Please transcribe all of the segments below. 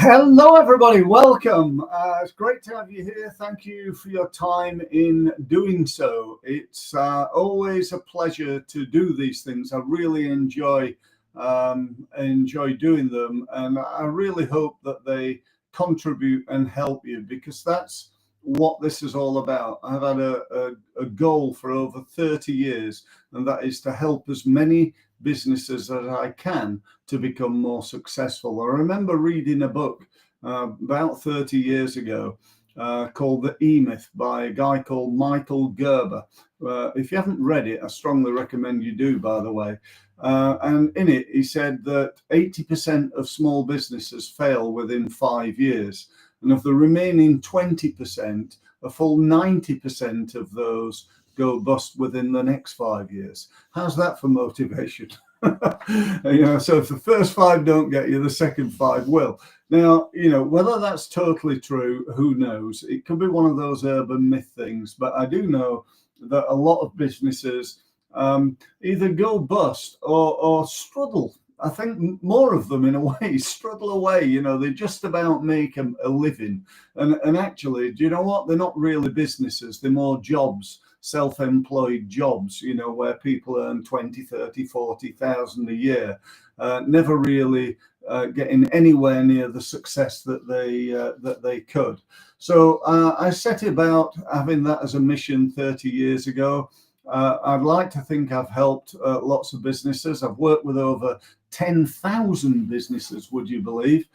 Hello, everybody. Welcome. It's great to have you here. Thank you for your time in doing so. It's always a pleasure to do these things. I really enjoy doing them, and I really hope that they contribute and help you, because that's what this is all about. I've had a goal for over 30 years, and that is to help as many businesses as I can to become more successful. I remember reading a book about 30 years ago called The E-Myth by a guy called Michael Gerber. If you haven't read it, I strongly recommend you do, by the way. And in it, he said that 80% of small businesses fail within 5 years. And of the remaining 20%, a full 90% of those go bust within the next 5 years. How's that for motivation? So if the first 5 don't get you, the second 5 will. Now, whether that's totally true, who knows? It could be one of those urban myth things, but I do know that a lot of businesses either go bust or struggle. I think more of them, in a way, struggle away. They just about make a living. And actually, do you know what? They're not really businesses. They're more jobs, self-employed jobs, where people earn 20, 30, 40,000 a year, never really getting anywhere near the success that they could. So I set about having that as a mission 30 years ago. I'd like to think I've helped lots of businesses. I've worked with over 10,000 businesses, would you believe,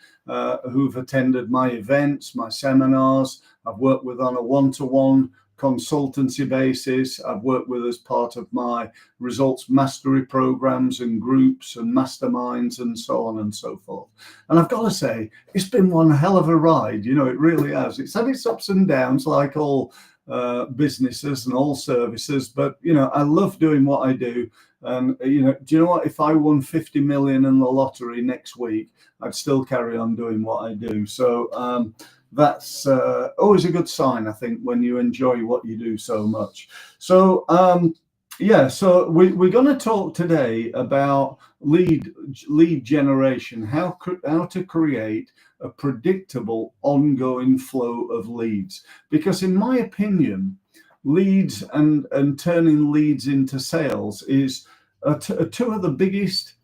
who've attended my events, my seminars. I've worked with on a one-to-one consultancy basis. I've worked with as part of my results mastery programs and groups and masterminds and so on and so forth. And I've got to say, it's been one hell of a ride. It really has. It's had its ups and downs, like all businesses and all services, but I love doing what I do. And do you know what? If I won 50 million in the lottery next week, I'd still carry on doing what I do. So that's always a good sign, I think, when you enjoy what you do so much. So so we're going to talk today about lead generation, how to create a predictable ongoing flow of leads. Because in my opinion, leads and turning leads into sales is two of the biggest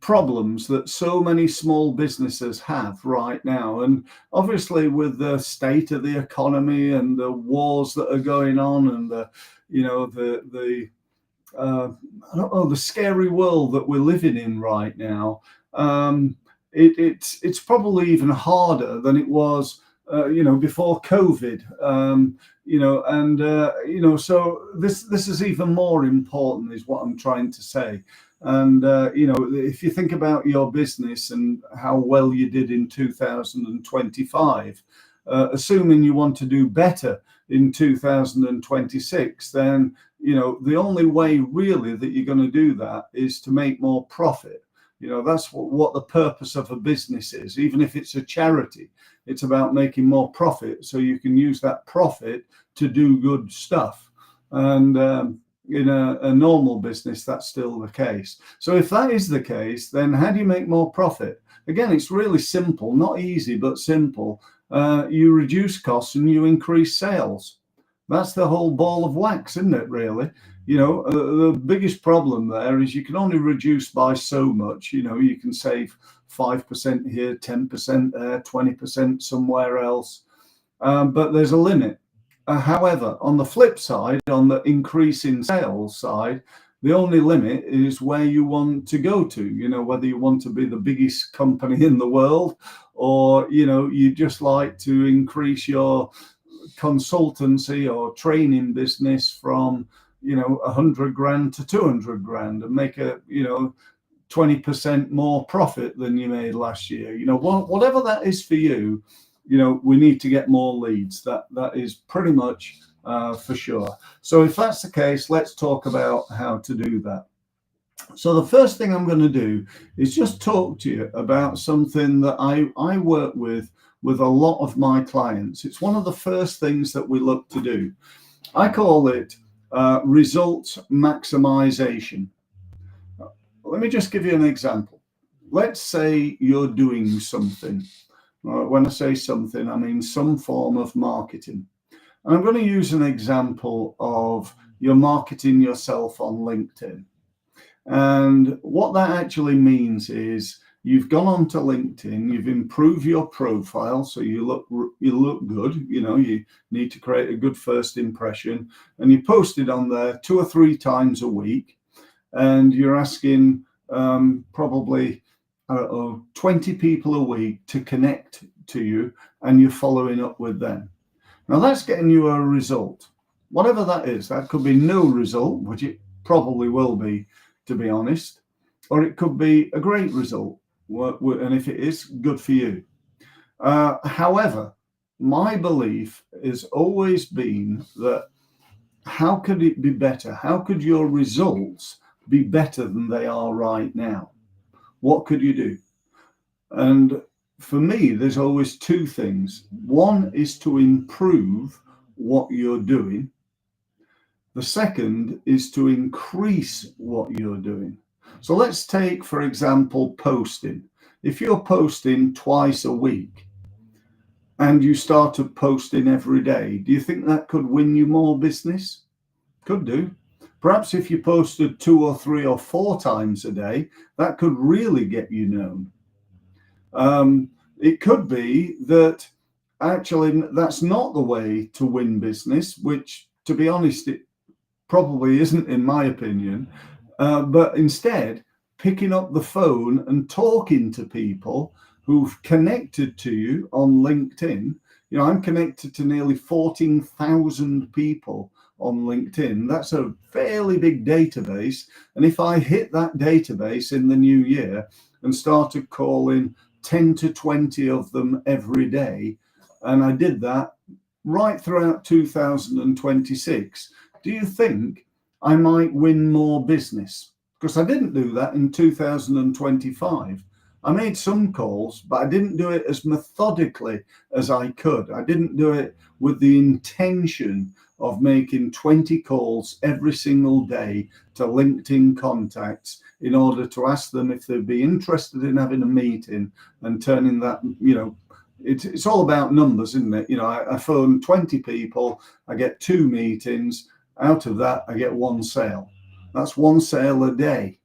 problems that so many small businesses have right now. And obviously, with the state of the economy and the wars that are going on, and the scary world that we're living in right now, it's probably even harder than it was before COVID. So this is even more important, is what I'm trying to say. And if you think about your business and how well you did in 2025, assuming you want to do better in 2026, then the only way really that you're going to do that is to make more profit. That's what the purpose of a business is. Even if it's a charity, it's about making more profit so you can use that profit to do good stuff. And in a normal business, that's still the case. So if that is the case, then how do you make more profit? Again, it's really simple, not easy, but simple. You reduce costs and you increase sales. That's the whole ball of wax, isn't it, really? The biggest problem there is you can only reduce by so much. You can save 5% here, 10% there, 20% somewhere else. But there's a limit. However, on the flip side, on the increase in sales side, the only limit is where you want to go to, whether you want to be the biggest company in the world, or, you just like to increase your consultancy or training business from 100 grand to 200 grand and make a 20% more profit than you made last year. Whatever that is for you, we need to get more leads. That is pretty much for sure. So if that's the case, let's talk about how to do that. So the first thing I'm going to do is just talk to you about something that I work with a lot of my clients. It's one of the first things that we look to do. I call it results maximization. Let me just give you an example. Let's say you're doing something When I say something, I mean some form of marketing. And I'm going to use an example of you're marketing yourself on LinkedIn. And what that actually means is you've gone onto LinkedIn, you've improved your profile so you look good. You know, you need to create a good first impression, and you post it on there 2 or 3 times a week, and you're asking probably 20 people a week to connect to you, and you're following up with them. Now that's getting you a result, whatever that is. That could be no result, which it probably will be, to be honest, or it could be a great result. And if it is, good for you. However, my belief has always been that how could it be better? How could your results be better than they are right now? What could you do? And for me, there's always 2 things. One is to improve what you're doing. The second is to increase what you're doing. So let's take, for example, posting. If you're posting twice a week and you started posting every day, do you think that could win you more business? Could do. Perhaps if you posted 2 or 3 or 4 times a day, that could really get you known. It could be that actually that's not the way to win business, which, to be honest, it probably isn't, in my opinion. But instead, picking up the phone and talking to people who've connected to you on LinkedIn. You know, I'm connected to nearly 14,000 people on LinkedIn. That's a fairly big database. And if I hit that database in the new year and started calling 10 to 20 of them every day, and I did that right throughout 2026, do you think I might win more business? Because I didn't do that in 2025. I made some calls, but I didn't do it as methodically as I could. I didn't do it with the intention of making 20 calls every single day to LinkedIn contacts in order to ask them if they'd be interested in having a meeting and turning that, you know, it's all about numbers, isn't it? You know, I phone 20 people, I get 2 meetings. Out of that, I get 1 sale. That's 1 sale a day.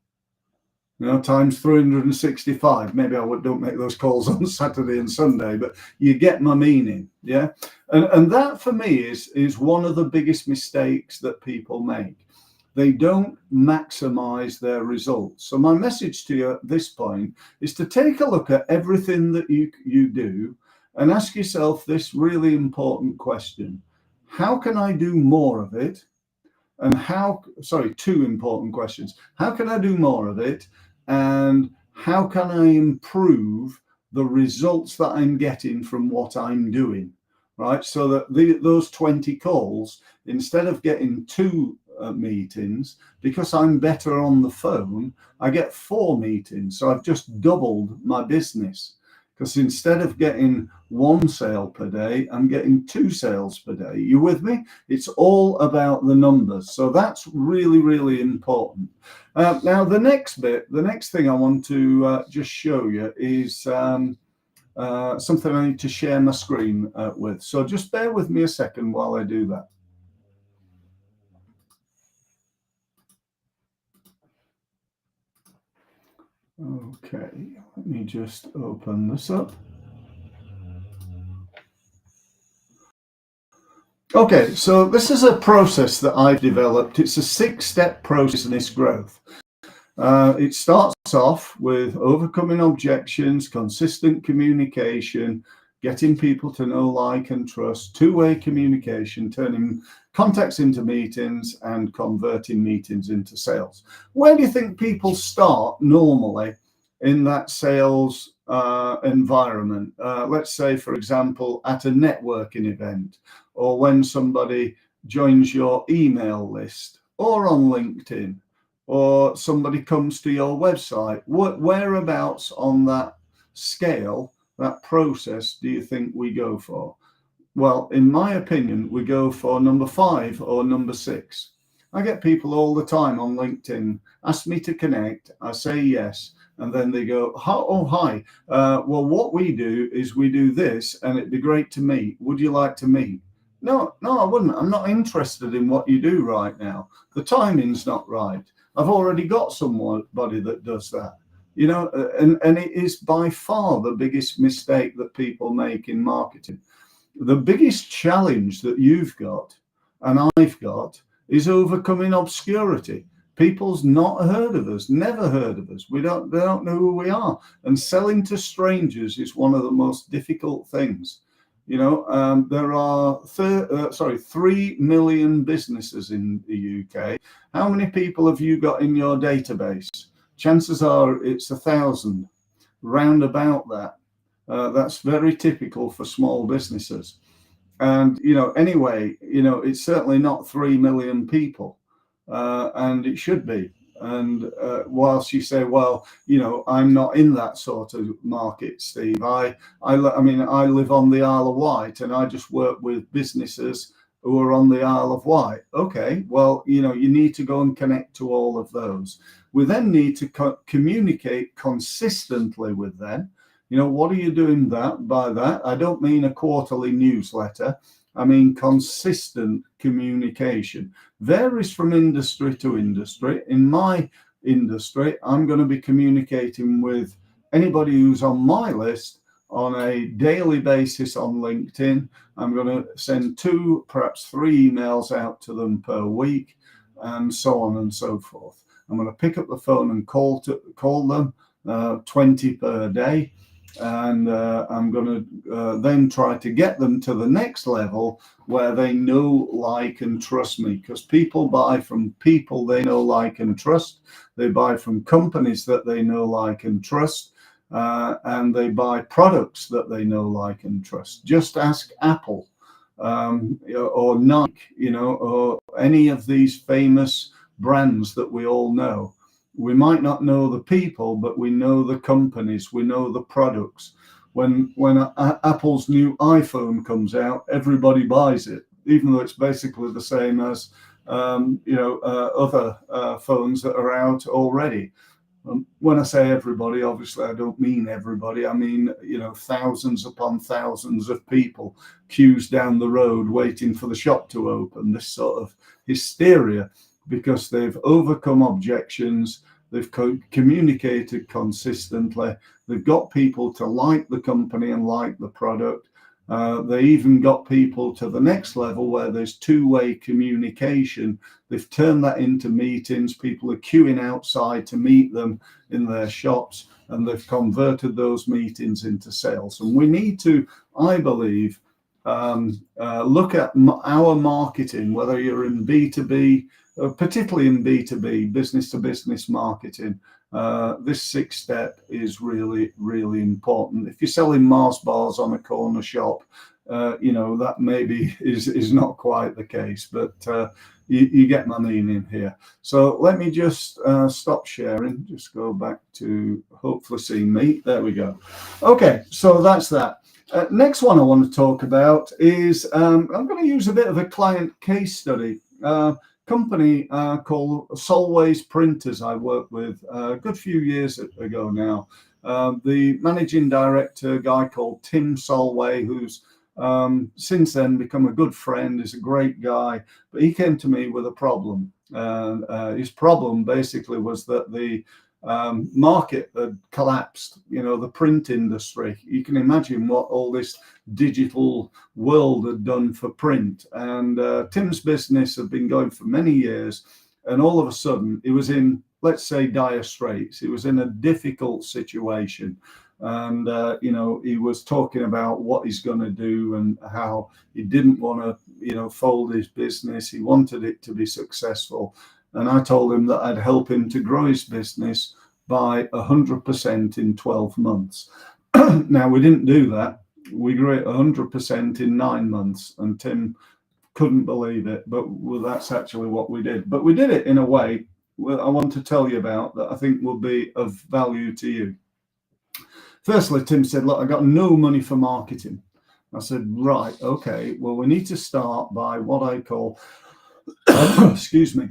You know, times 365. Maybe I don't make those calls on Saturday and Sunday, but you get my meaning, yeah? And that for me is one of the biggest mistakes that people make. They don't maximize their results. So my message to you at this point is to take a look at everything that you do and ask yourself this really important question. How can I do more of it? And 2 important questions. How can I do more of it? And how can I improve the results that I'm getting from what I'm doing, right? So that those 20 calls, instead of getting 2 meetings, because I'm better on the phone, I get 4 meetings. So I've just doubled my business. Because instead of getting 1 sale per day, I'm getting 2 sales per day. You with me? It's all about the numbers. So that's really, really important. Now, the next thing I want to just show you is something I need to share my screen with. So just bear with me a second while I do that. Okay, let me just open this up. Okay, so this is a process that I've developed. It's a 6-step process in this growth. It starts off with overcoming objections, consistent communication, getting people to know, like, and trust, 2-way communication, turning contacts into meetings, and converting meetings into sales. Where do you think people start normally in that sales environment? Let's say, for example, at a networking event, or when somebody joins your email list, or on LinkedIn, or somebody comes to your website. Whereabouts on that scale, that process, do you think we go for? Well, in my opinion, we go for number 5 or number 6. I get people all the time on LinkedIn ask me to connect. I say yes. And then they go, oh, hi. Well, what we do is we do this, and it'd be great to meet. Would you like to meet? No, I wouldn't. I'm not interested in what you do right now. The timing's not right. I've already got somebody that does that. And it is by far the biggest mistake that people make in marketing. The biggest challenge that you've got and I've got is overcoming obscurity. People's not heard of us, never heard of us. They don't know who we are. And selling to strangers is one of the most difficult things. There are 3 million businesses in the UK. How many people have you got in your database? Chances are it's 1,000, round about that. That's very typical for small businesses. And, anyway, it's certainly not 3 million people, and it should be. And whilst you say, well, I'm not in that sort of market, Steve. I live on the Isle of Wight, and I just work with businesses who are on the Isle of Wight. Okay, well, you need to go and connect to all of those. We then need to communicate consistently with them. What are you doing by that? I don't mean a quarterly newsletter. I mean consistent communication. Varies from industry to industry. In my industry, I'm going to be communicating with anybody who's on my list on a daily basis on LinkedIn. I'm going to send 2, perhaps 3 emails out to them per week, and so on and so forth. I'm going to pick up the phone and call them 20 per day. And I'm going to then try to get them to the next level where they know, like, and trust me, because people buy from people they know, like, and trust. They buy from companies that they know, like, and trust, and they buy products that they know, like, and trust. Just ask Apple or Nike, or any of these famous brands that we all know. We might not know the people, but we know the companies, we know the products. When Apple's new iPhone comes out, everybody buys it, even though it's basically the same as other phones that are out already. When I say everybody, obviously I don't mean everybody. I mean, thousands upon thousands of people, queues down the road waiting for the shop to open, this sort of hysteria, because they've overcome objections, they've communicated consistently, they've got people to like the company and like the product. They even got people to the next level where there's two-way communication. They've turned that into meetings. People are queuing outside to meet them in their shops, and they've converted those meetings into sales. And we need to, I believe, look at our marketing, whether you're in B2B, particularly in B2B, business to business marketing. This 6th step is really, really important. If you're selling Mars bars on a corner shop, that maybe is not quite the case, but you get my meaning here. So let me just stop sharing, just go back to hopefully seeing me. There we go. Okay, so that's that. Next one I want to talk about is I'm going to use a bit of a client case study. Company called Solway's Printers I worked with a good few years ago now. The managing director, a guy called Tim Solway, who's since then become a good friend, is a great guy, but he came to me with a problem. His problem basically was that the market had collapsed, the print industry. You can imagine what all this digital world had done for print. And Tim's business had been going for many years, and all of a sudden he was in, let's say, dire straits. He was in a difficult situation, and he was talking about what he's going to do and how he didn't want to fold his business. He wanted it to be successful. And I told him that I'd help him to grow his business by 100% in 12 months. Now, we didn't do that. We grew it 100% in 9 months, and Tim couldn't believe it, but that's actually what we did. But we did it in a way I want to tell you about that I think will be of value to you. Firstly, Tim said, look, I got no money for marketing. I said, right, okay, well, we need to start by what I call, excuse me,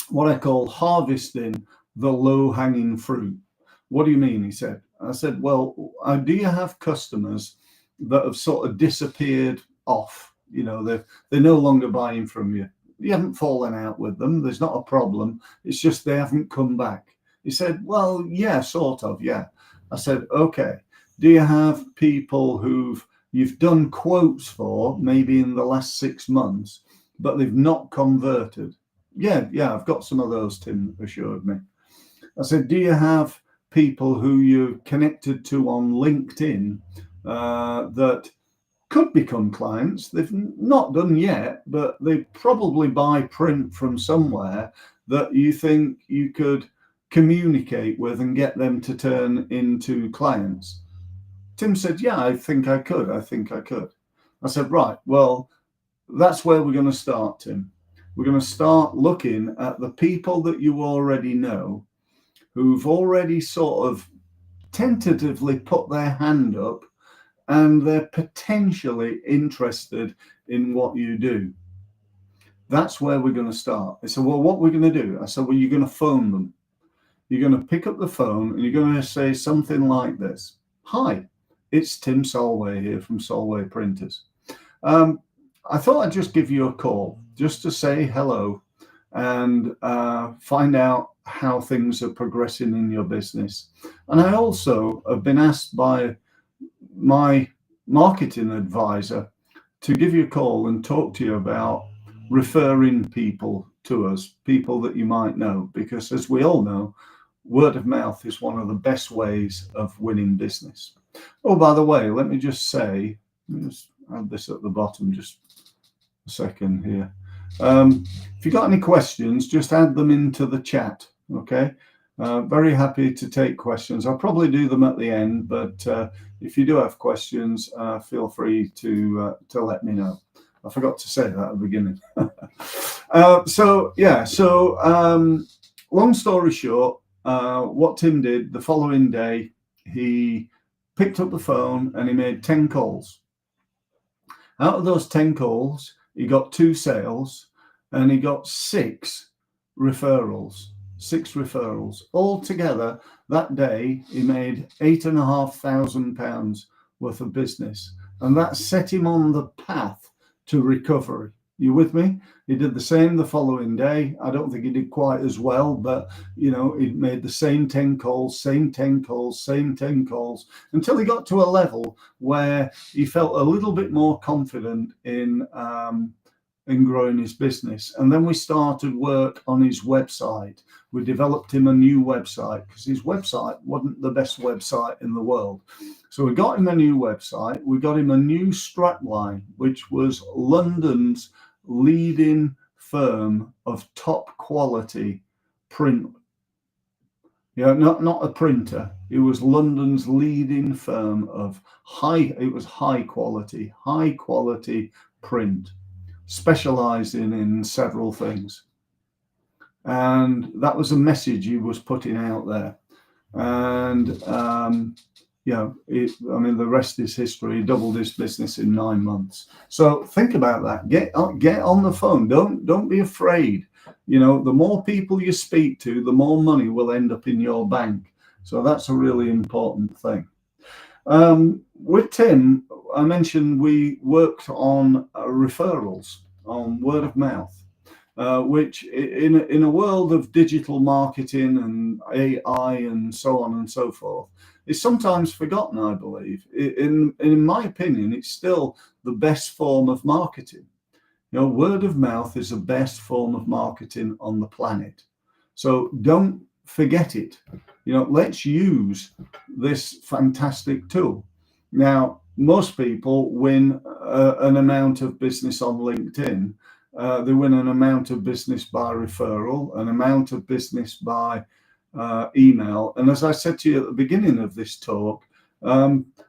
what I call harvesting the low-hanging fruit. What do you mean? He said. I said, well, do you have customers that have sort of disappeared off? You know, they're no longer buying from you. You haven't fallen out with them. There's not a problem. It's just they haven't come back. He said, well, yeah, sort of, yeah. I said, okay. Do you have people you've done quotes for maybe in the last 6 months, but they've not converted? Yeah, I've got some of those, Tim assured me. I said, do you have people who you connected to on LinkedIn that could become clients? They've not done yet, but they probably buy print from somewhere that you think you could communicate with and get them to turn into clients. Tim said, yeah, I think I could. I said, right, well, that's where we're going to start, Tim. We're going to start looking at the people that you already know, who've already sort of tentatively put their hand up and they're potentially interested in what you do. That's where we're going to start. I said, well, what we're going to do? I said, well, you're going to phone them. You're going to pick up the phone and you're going to say something like this. Hi, it's Tim Solway here from Solway Printers. I thought I'd just give you a call just to say hello and find out how things are progressing in your business. And I also have been asked by my marketing advisor to give you a call and talk to you about referring people to us, people that you might know, because as we all know, word of mouth is one of the best ways of winning business. Oh, by the way, let me just say, let me just add this at the bottom, just a second here. If you've got any questions, just add them into the chat, okay? Very happy to take questions. I'll probably do them at the end, but if you do have questions, feel free to let me know. I forgot to say that at the beginning. Long story short, what Tim did the following day, he picked up the phone and he made 10 calls. Out of those 10 calls, he got 2 sales and he got 6 referrals. 6 referrals. Altogether, that day, he made £8,500 worth of business. And that set him on the path to recovery. You with me? He did the same the following day. I don't think he did quite as well, but he made the same 10 calls, same 10 calls, same 10 calls, until he got to a level where he felt a little bit more confident in growing his business. And then we started work on his website. We developed him a new website because his website wasn't the best website in the world. So we got him a new website. We got him a new strapline, which was London's leading firm of top quality print. Not a printer. It was London's leading firm of high quality print, specializing in several things. And that was a message he was putting out there. And the rest is history. He doubled his business in 9 months. So think about that. Get on the phone. Don't be afraid. The more people you speak to, the more money will end up in your bank. So that's a really important thing. With Tim, I mentioned we worked on referrals, on word of mouth, which in a world of digital marketing and AI and so on and so forth, is sometimes forgotten, I believe. In my opinion, it's still the best form of marketing. Word of mouth is the best form of marketing on the planet. So don't forget it. Let's use this fantastic tool. Now, most people win an amount of business on LinkedIn. They win an amount of business by referral, an amount of business by email. And as I said to you at the beginning of this talk,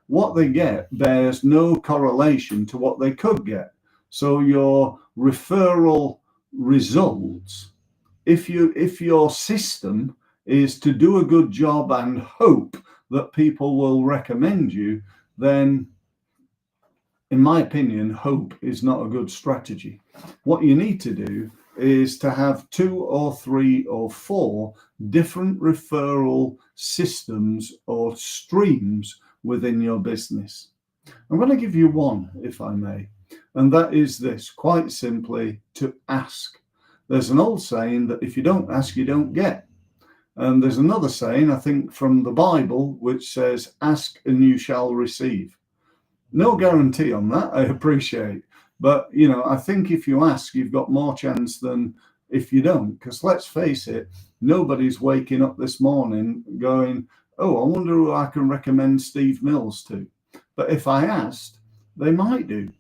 what they get bears no correlation to what they could get. So your referral results, if your system is to do a good job and hope that people will recommend you, then in my opinion, hope is not a good strategy. What you need to do is to have 2 or 3 or 4 different referral systems or streams within your business. I'm going to give you one, if I may, and that is this, quite simply, to ask. There's an old saying that if you don't ask, you don't get. And there's another saying, I think, from the Bible, which says, ask and you shall receive. No guarantee on that, I appreciate. But, I think if you ask, you've got more chance than if you don't. Because let's face it, nobody's waking up this morning going, oh, I wonder who I can recommend Steve Mills to. But if I asked, they might do.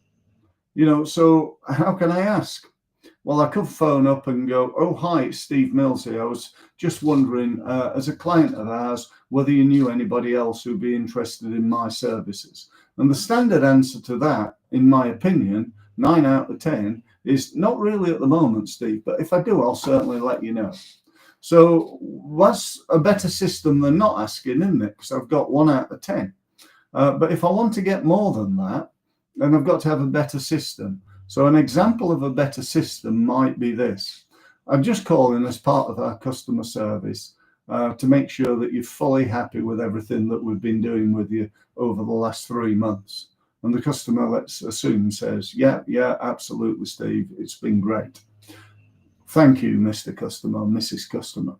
So how can I ask? Well, I could phone up and go, oh, hi, it's Steve Mills here. I was just wondering, as a client of ours, whether you knew anybody else who'd be interested in my services. And the standard answer to that, in my opinion, 9 out of 10, is not really at the moment, Steve, but if I do, I'll certainly let you know. So that's a better system than not asking, isn't it? Because I've got 1 out of 10. But if I want to get more than that, then I've got to have a better system. So an example of a better system might be this. I'm just calling as part of our customer service to make sure that you're fully happy with everything that we've been doing with you over the last 3 months. And the customer, let's assume, says, yeah, absolutely, Steve, it's been great. Thank you, Mr. Customer, Mrs. Customer.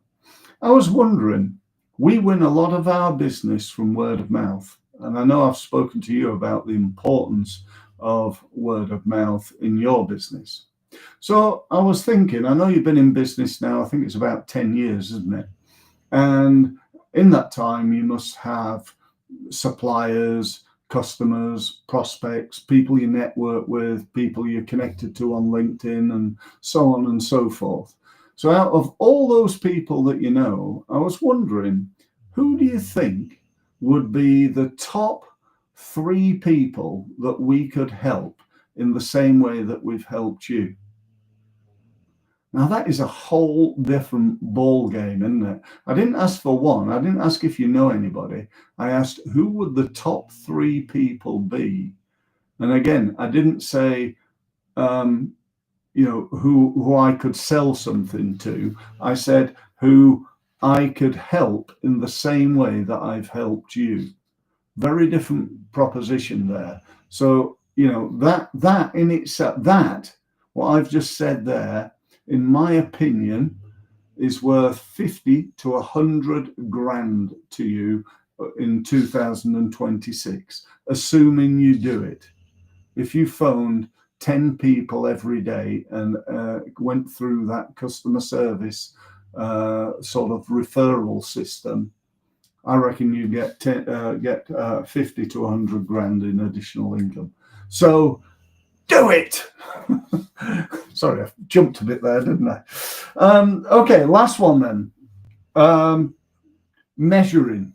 I was wondering, we win a lot of our business from word of mouth. And I know I've spoken to you about the importance of word of mouth in your business. So I was thinking, I know you've been in business now, I think it's about 10 years, isn't it? And in that time, you must have suppliers, customers, prospects, people you network with, people you're connected to on LinkedIn, and so on and so forth. So out of all those people that you know, I was wondering, who do you think would be the top 3 people that we could help in the same way that we've helped you? Now that is a whole different ball game, isn't it? I didn't ask for one. I didn't ask if you know anybody. I asked who would the top 3 people be. And again, I didn't say, who I could sell something to. I said who I could help in the same way that I've helped you. Very different proposition there. So, that in itself, what I've just said there, in my opinion, is worth 50 to 100 grand to you in 2026, assuming you do it. If you phoned 10 people every day and went through that customer service sort of referral system, I reckon you get 50 to 100 grand in additional income. So do it. Sorry, I jumped a bit there, didn't I? Okay, last one then. Measuring,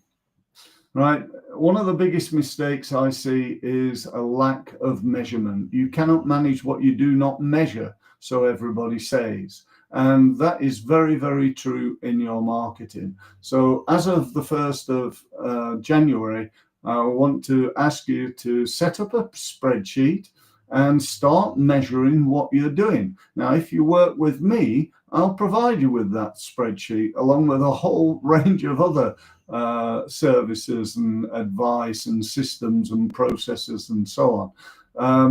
right? One of the biggest mistakes I see is a lack of measurement. You cannot manage what you do not measure, so everybody says. And that is very, very true in your marketing. So as of the 1st of January, I want to ask you to set up a spreadsheet and start measuring what you're doing. Now, if you work with me, I'll provide you with that spreadsheet along with a whole range of other services and advice and systems and processes and so on.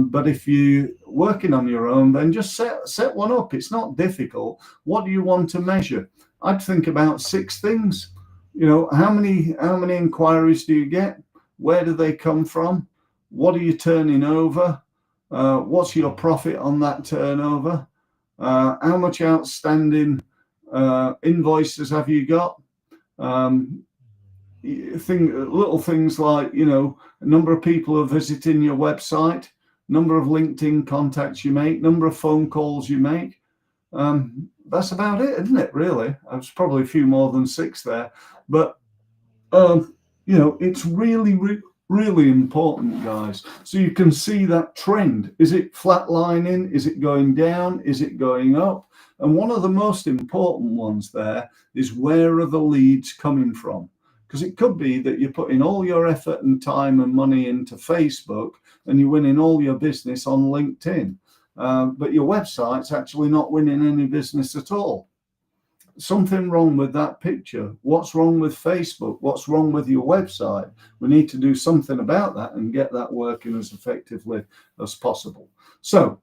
But if you're working on your own, then just set one up. It's not difficult. What do you want to measure? I'd think about 6 things. How many inquiries do you get? Where do they come from? What are you turning over? What's your profit on that turnover? How much outstanding invoices have you got? Little things like, number of people who are visiting your website, number of LinkedIn contacts you make, number of phone calls you make. That's about it, isn't it, really? There's probably a few more than 6 there. But, it's really important, guys. So you can see that trend. Is it flatlining? Is it going down? Is it going up? And one of the most important ones there is, where are the leads coming from? Because it could be that you're putting all your effort and time and money into Facebook and you're winning all your business on LinkedIn. but your website's actually not winning any business at all. Something wrong with that picture. What's wrong with Facebook? What's wrong with your website? We need to do something about that and get that working as effectively as possible. So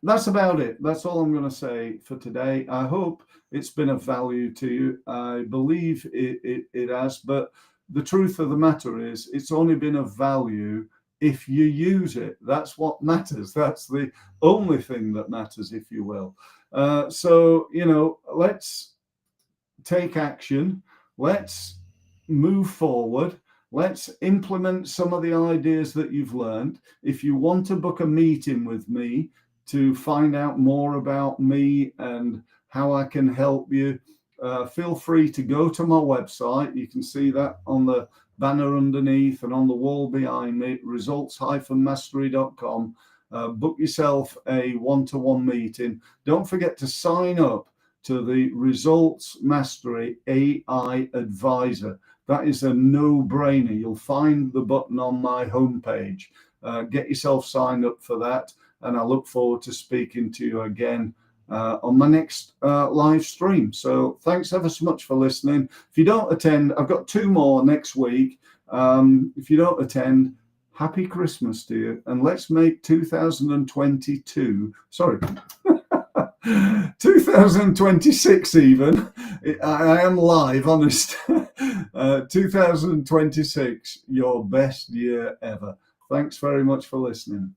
that's about it. That's all I'm going to say for today. I hope it's been of value to you. I believe it has, but the truth of the matter is it's only been of value if you use it. That's what matters. That's the only thing that matters, if you will. So, let's take action. Let's move forward. Let's implement some of the ideas that you've learned. If you want to book a meeting with me to find out more about me and how I can help you, feel free to go to my website. You can see that on the banner underneath and on the wall behind me, results-mastery.com. Book yourself a one-to-one meeting. Don't forget to sign up to the Results Mastery AI Advisor. That is a no-brainer. You'll find the button on my homepage. Get yourself signed up for that, and I look forward to speaking to you again on my next live stream. So thanks ever so much for listening. If you don't attend, I've got 2 more next week. If you don't attend, happy Christmas to you, and let's make 2026 even. I am live, honest. 2026, your best year ever. Thanks very much for listening.